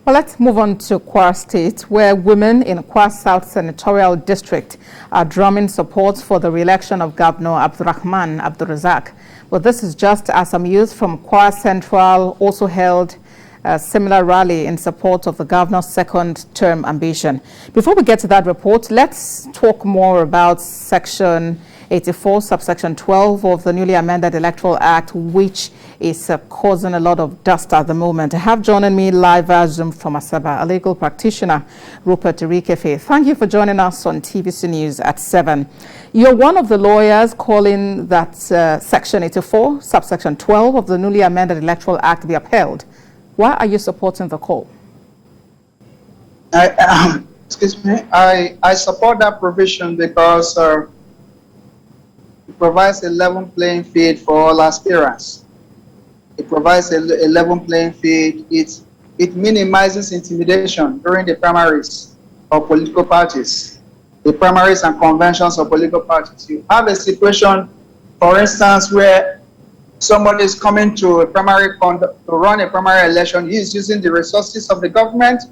Well, let's move on to Kwara State, where women in Kwara South Senatorial District are drumming support for the re-election of Governor Abdurrahman Abdulrazak. Well, this is just as some youth from Kwara Central also held a similar rally in support of the governor's second-term ambition. Before we get to that report, let's talk more about Section 84, subsection 12 of the newly amended Electoral Act, which is causing a lot of dust at the moment. I have joining me live via Zoom from Asaba, a legal practitioner, Rupert Irikefe. Thank you for joining us on TVC News at 7. You're one of the lawyers calling that Section 84, subsection 12 of the newly amended Electoral Act be upheld. Why are you supporting the call? Excuse me. I support that provision because it provides a level playing field for all aspirants. It provides a level playing field. It minimizes intimidation during the primaries of political parties, the primaries and conventions of political parties. You have a situation, for instance, where somebody is coming to a primary to run a primary election. He is using the resources of the government.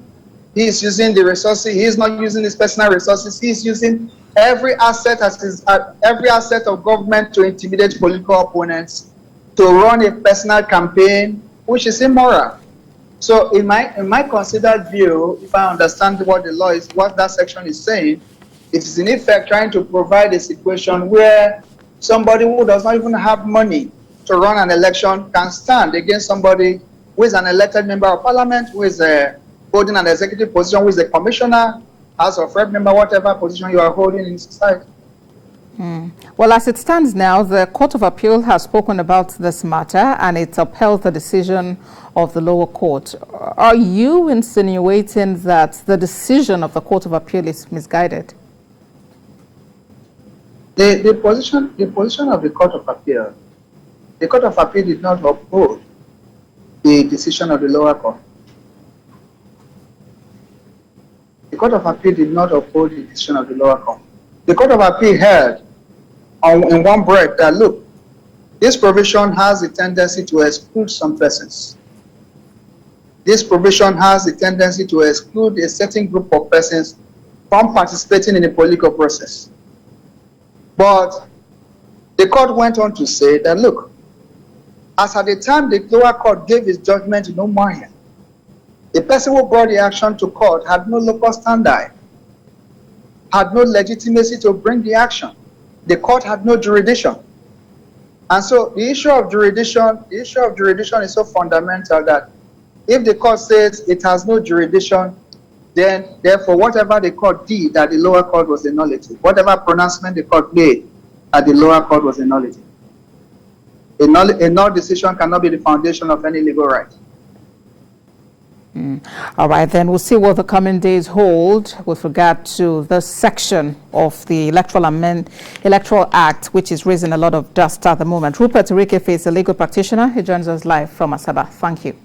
He is using the resources. He is not using his personal resources. He is using every asset of government to intimidate political opponents, to run a personal campaign, which is immoral. So in my considered view, if I understand what the law is, what that section is saying, it is in effect trying to provide a situation where somebody who does not even have money to run an election can stand against somebody who is an elected member of parliament, who is holding an executive position, who is a commissioner, House of Rep member, whatever position you are holding in society. Well, as it stands now, the Court of Appeal has spoken about this matter and it upheld the decision of the lower court. Are you insinuating that the decision of the Court of Appeal is misguided? The position of the Court of Appeal, the Court of Appeal did not uphold the decision of the lower court. The Court of Appeal did not uphold the decision of the lower court. The Court of Appeal held in one breath that, look, this provision has a tendency to exclude some persons. This provision has a tendency to exclude a certain group of persons from participating in the political process. But the court went on to say that, look, as at the time the lower court gave its judgment in Umuahia, the person who brought the action to court had no locus standi, had no legitimacy to bring the action. The court had no jurisdiction. And so the issue of jurisdiction is so fundamental that if the court says it has no jurisdiction, then therefore whatever the court did at the lower court was a nullity. Whatever pronouncement the court made at the lower court was a nullity. A null decision cannot be the foundation of any legal right. All right, then we'll see what the coming days hold with regard to this section of the Electoral Act, which is raising a lot of dust at the moment. Rupert Irikefe is a legal practitioner. He joins us live from Asaba. Thank you.